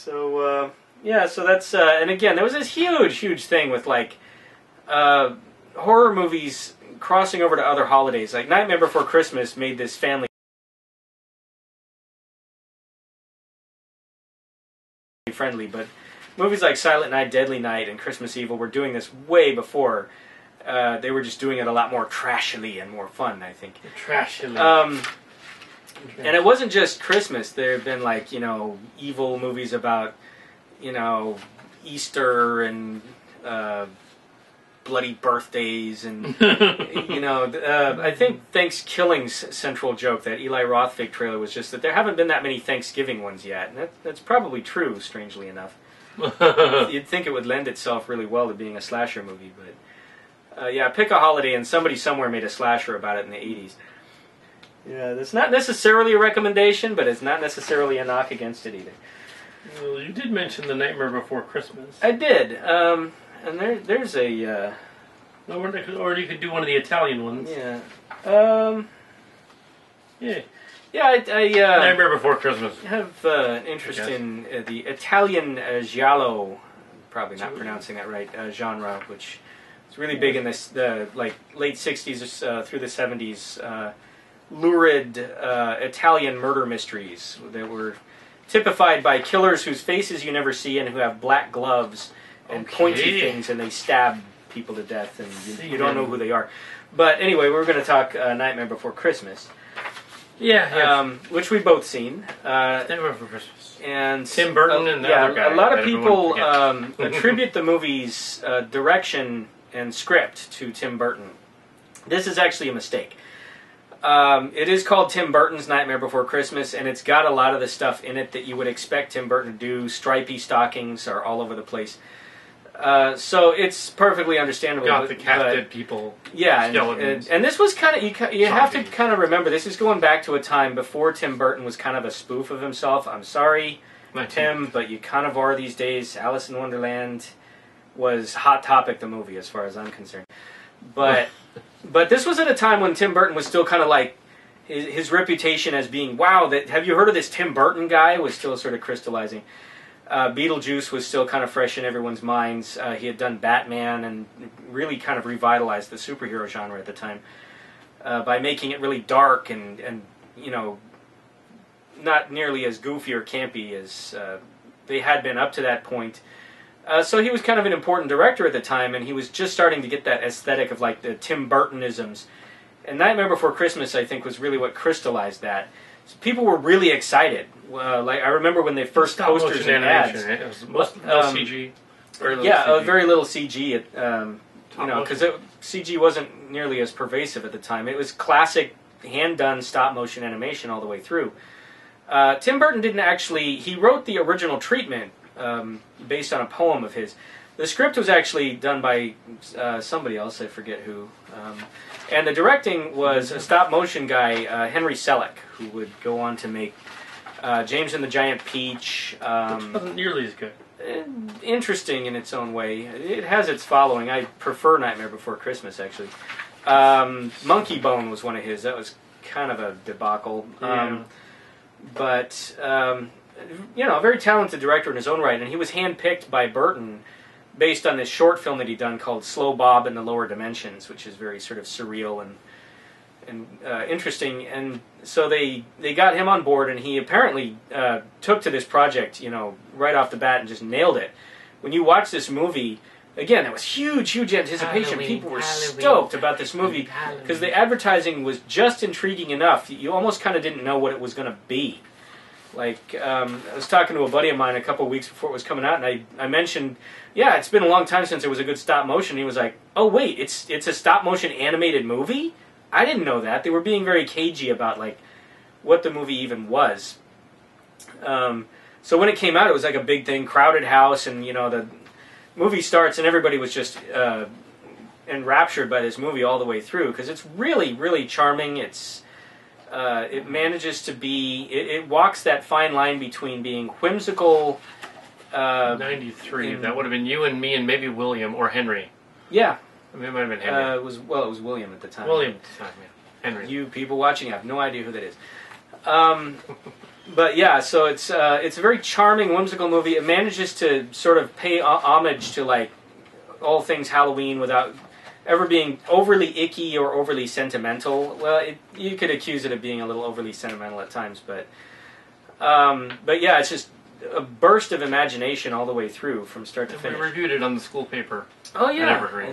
So, yeah, so that's, and again, there was this huge thing with, like, horror movies crossing over to other holidays. Like, Nightmare Before Christmas made this family friendly, but movies like Silent Night, Deadly Night, and Christmas Evil were doing this way before. They were just doing it a lot more trashily and more fun, I think. Trashily. And it wasn't just Christmas. There have been, like, you know, evil movies about, you know, Easter and bloody birthdays and, you know, I think Thanksgiving's central joke, that Eli Roth fake trailer, was just that there haven't been that many Thanksgiving ones yet. And that's probably true, strangely enough. You'd think it would lend itself really well to being a slasher movie, but yeah, pick a holiday, and somebody somewhere made a slasher about it in the 80s. Yeah, that's not necessarily a recommendation, but it's not necessarily a knock against it either. Well, you did mention The Nightmare Before Christmas. I did, and there's a... Or you could do one of the Italian ones. Yeah. Yeah. Yeah, I Nightmare Before Christmas. have an interest in the Italian giallo, probably not pronouncing that right, genre, which is really big in this like late 60s through the 70s. Lurid Italian murder mysteries that were typified by killers whose faces you never see and who have black gloves and pointy things, and they stab people to death, and you don't know who they are. But anyway, we're going to talk Nightmare Before Christmas. Yeah. Which we've both seen. Nightmare Before Christmas. And Tim Burton and the other guy. A lot of people attribute the movie's direction and script to Tim Burton. This is actually a mistake. It is called Tim Burton's Nightmare Before Christmas, and it's got a lot of the stuff in it that you would expect Tim Burton to do. Stripy stockings are all over the place. So it's perfectly understandable. Got the dead people. Yeah, and this was kind of, you have to kind of remember, this is going back to a time before Tim Burton was kind of a spoof of himself. I'm sorry, Tim, but you kind of are these days. Alice in Wonderland was Hot Topic, the movie, as far as I'm concerned. But this was at a time when Tim Burton was still kind of like, his reputation as being, wow, have you heard of this Tim Burton guy, was still sort of crystallizing. Beetlejuice was still kind of fresh in everyone's minds. He had done Batman and really kind of revitalized the superhero genre at the time by making it really dark and you know, not nearly as goofy or campy as they had been up to that point. So he was kind of an important director at the time, and he was just starting to get that aesthetic of like the Tim Burtonisms. And Nightmare Before Christmas, I think, was really what crystallized that. So people were really excited. Like I remember when they first posters and ads. Right? It was no CG. Very little CG. You know, because CG wasn't nearly as pervasive at the time. It was classic hand-done stop-motion animation all the way through. Tim Burton didn't actually. He wrote the original treatment based on a poem of his. The script was actually done by somebody else. I forget who. And the directing was a stop-motion guy, Henry Sellick, who would go on to make James and the Giant Peach. Which wasn't nearly as good. Interesting in its own way. It has its following. I prefer Nightmare Before Christmas, actually. Monkey Bone was one of his. That was kind of a debacle. Yeah. But, you know, a very talented director in his own right, and he was handpicked by Burton based on this short film that he'd done called Slow Bob in the Lower Dimensions, which is very sort of surreal and interesting. And so they got him on board, and he apparently took to this project, you know, right off the bat and just nailed it. When you watch this movie, again, there was huge anticipation. People were stoked about this movie because the advertising was just intriguing enough. You almost kind of didn't know what it was going to be. Like, I was talking to a buddy of mine a couple of weeks before it was coming out, and I mentioned, yeah, it's been a long time since there was a good stop motion. He was like, oh wait, it's a stop motion animated movie? I didn't know that. They were being very cagey about like what the movie even was. So when it came out, it was like a big thing, crowded house, and you know the movie starts, and everybody was just enraptured by this movie all the way through because it's really charming. It manages to be. It walks that fine line between being whimsical. 93. That would have been you and me and maybe William or Henry. Yeah. I mean, it might have been Henry. It was William at the time. William at the time, yeah. Henry. You people watching have no idea who that is. But yeah, so it's a very charming, whimsical movie. It manages to sort of pay homage to like all things Halloween without ever being overly icky or overly sentimental. Well, you could accuse it of being a little overly sentimental at times, but yeah, it's just a burst of imagination all the way through from start to finish. We reviewed it on the school paper. Oh yeah. Evergreen.